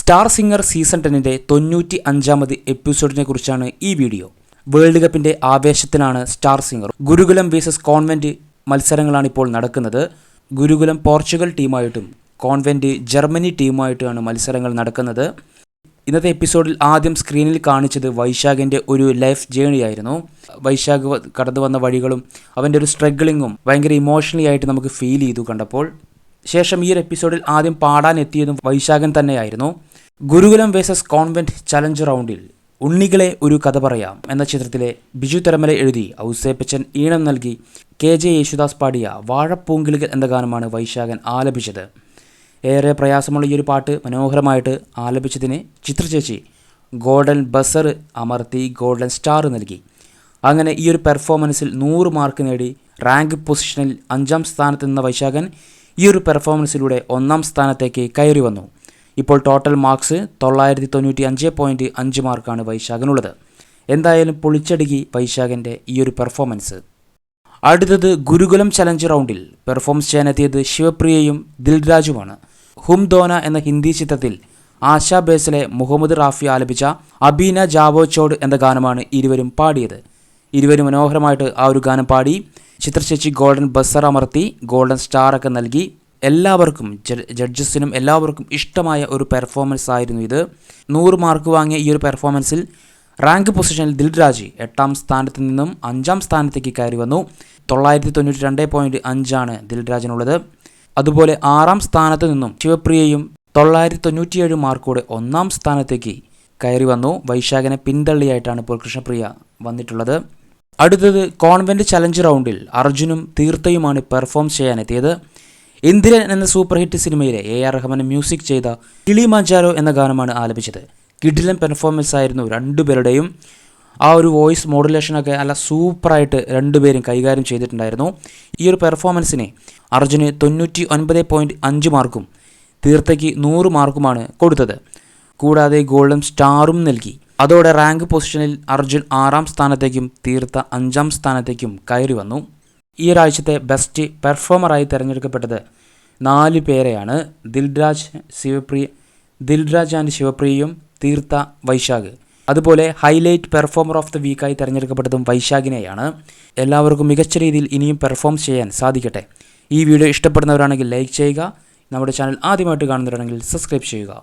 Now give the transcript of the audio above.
Star singer season 10-ന്റെ 95-ാമത് എപ്പിസോഡിനെ കുറിച്ചാണ് ഈ video. World കപ്പിന്റെ ആവേശത്തിലാണ് സ്റ്റാർ സിംഗർ. ഗുരുകുലം വേഴ്സസ് കോൺവെന്റ് മത്സരങ്ങളാണ് ഇപ്പോൾ നടക്കുന്നത്. ഗുരുകുലം പോർച്ചുഗൽ ടീമായിട്ടും കോൺവെന്റ് ജർമ്മനി ടീമായിട്ടുമാണ് മത്സരങ്ങൾ നടക്കുന്നത്. ഇന്നത്തെ എപ്പിസോഡിൽ ആദ്യം സ്ക്രീനിൽ കാണിച്ചത് വൈശാഖിൻ്റെ ഒരു ലൈഫ് ജേണി ആയിരുന്നു. വൈശാഖ് കടന്നു വന്ന വഴികളും അവൻ്റെ ഒരു സ്ട്രഗിളിങ്ങും ഭയങ്കര ഇമോഷണലി ആയിട്ട് നമുക്ക് ഫീൽ ചെയ്തു കണ്ടപ്പോൾ. ശേഷം ഈ ഒരു എപ്പിസോഡിൽ ആദ്യം പാടാൻ എത്തിയതും വൈശാഖൻ തന്നെയായിരുന്നു. ഗുരുകുലം വേഴ്സസ് കോൺവെന്റ് ചലഞ്ച് റൗണ്ടിൽ ഉണ്ണികളെ ഒരു കഥ പറയാം എന്ന ചിത്രത്തിലെ ബിജു തെരമല എഴുതി ഔസേപ്പച്ചൻ ഈണം നൽകി KJ യേശുദാസ് പാടിയ വാഴപ്പൂങ്കിളികൾ എന്ന ഗാനമാണ് വൈശാഖൻ ആലപിച്ചത്. ഏറെ പ്രയാസമുള്ള ഈ ഒരു പാട്ട് മനോഹരമായിട്ട് ആലപിച്ചതിന് ചിത്രചേച്ചി ഗോൾഡൻ ബസർ അമർത്തി ഗോൾഡൻ സ്റ്റാർ നൽകി. അങ്ങനെ ഈ ഒരു പെർഫോമൻസിൽ 100 മാർക്ക് നേടി റാങ്ക് പൊസിഷനിൽ 5-ാം സ്ഥാനത്ത് നിന്ന വൈശാഖൻ ഈ ഒരു പെർഫോമൻസിലൂടെ 1-ാം സ്ഥാനത്തേക്ക് കയറി വന്നു. ഇപ്പോൾ ടോട്ടൽ മാർക്സ് 995.5 മാർക്കാണ് വൈശാഖനുള്ളത്. എന്തായാലും പൊളിച്ചടുക്കി വൈശാഖൻ്റെ ഈ ഒരു പെർഫോമൻസ്. അടുത്തത് ഗുരുകുലം ചലഞ്ച് റൗണ്ടിൽ പെർഫോമൻസ് ചെയ്യാനെത്തിയത് ശിവപ്രിയയും ദിൽരാജുമാണ്. ഹും ദോന എന്ന ഹിന്ദി ചിത്രത്തിൽ ആശാ ബേസലെ മുഹമ്മദ് റാഫി ആലപിച്ച അബീന ജാവോ ചോഡ് എന്ന ഗാനമാണ് ഇരുവരും പാടിയത്. ഇരുവരും മനോഹരമായിട്ട് ആ ഒരു ഗാനം പാടി. ചിത്രചേച്ചി ഗോൾഡൻ ബസർ അമർത്തി ഗോൾഡൻ സ്റ്റാർ ഒക്കെ നൽകി. എല്ലാവർക്കും ജഡ്ജസിനും എല്ലാവർക്കും ഇഷ്ടമായ ഒരു പെർഫോമൻസ് ആയിരുന്നു ഇത്. 100 മാർക്ക് വാങ്ങിയ ഈ ഒരു പെർഫോമൻസിൽ റാങ്ക് പൊസിഷനിൽ ദിൽരാജ് 8-ാം സ്ഥാനത്ത് നിന്നും 5-ാം സ്ഥാനത്തേക്ക് കയറി വന്നു. 992.5 ദിൽരാജിനുള്ളത്. അതുപോലെ 6-ാം സ്ഥാനത്ത് നിന്നും ശിവപ്രിയയും 997 മാർക്കോടെ 1-ാം സ്ഥാനത്തേക്ക് കയറി വന്നു. വൈശാഖനെ പിന്തള്ളിയായിട്ടാണ് ഇപ്പോൾ കൃഷ്ണപ്രിയ വന്നിട്ടുള്ളത്. അടുത്തത് കോൺവെന്റ് ചലഞ്ച് റൗണ്ടിൽ അർജുനും തീർത്ഥയുമാണ് പെർഫോം ചെയ്യാനെത്തിയത്. ഇന്ദിരൻ എന്ന സൂപ്പർ ഹിറ്റ് സിനിമയിലെ AR റഹ്മാൻ മ്യൂസിക് ചെയ്ത കിളിമാഞ്ചാരോ എന്ന ഗാനമാണ് ആലപിച്ചത്. കിടിലൻ പെർഫോമൻസ് ആയിരുന്നു രണ്ടുപേരുടെയും. ആ ഒരു വോയിസ് മോഡുലേഷനൊക്കെ നല്ല സൂപ്പറായിട്ട് രണ്ടുപേരും കൈകാര്യം ചെയ്തിട്ടുണ്ടായിരുന്നു. ഈ ഒരു പെർഫോമൻസിന് അർജുന് 99.5 മാർക്കും തീർത്ഥയ്ക്ക് 100 മാർക്കുമാണ് കൊടുത്തത്. കൂടാതെ ഗോൾഡൻ സ്റ്റാറും നൽകി. അതോടെ റാങ്ക് പൊസിഷനിൽ അർജുൻ 6-ാം സ്ഥാനത്തേക്കും തീർത്ഥ 5-ാം സ്ഥാനത്തേക്കും കയറി വന്നു. ഈ ഒരാഴ്ചത്തെ ബെസ്റ്റ് പെർഫോമറായി തിരഞ്ഞെടുക്കപ്പെട്ടത് 4 പേരെയാണ്. ദിൽരാജ് ആൻഡ് ശിവപ്രിയയും തീർത്ഥ വൈശാഖ്. അതുപോലെ ഹൈലൈറ്റ് പെർഫോമർ ഓഫ് ദ വീക്കായി തിരഞ്ഞെടുക്കപ്പെട്ടതും വൈശാഖിനെയാണ്. എല്ലാവർക്കും മികച്ച രീതിയിൽ ഇനിയും പെർഫോം ചെയ്യാൻ സാധിക്കട്ടെ. ഈ വീഡിയോ ഇഷ്ടപ്പെടുന്നവരാണെങ്കിൽ ലൈക്ക് ചെയ്യുക. നമ്മുടെ ചാനൽ ആദ്യമായിട്ട് കാണുന്നവരാണെങ്കിൽ സബ്സ്ക്രൈബ് ചെയ്യുക.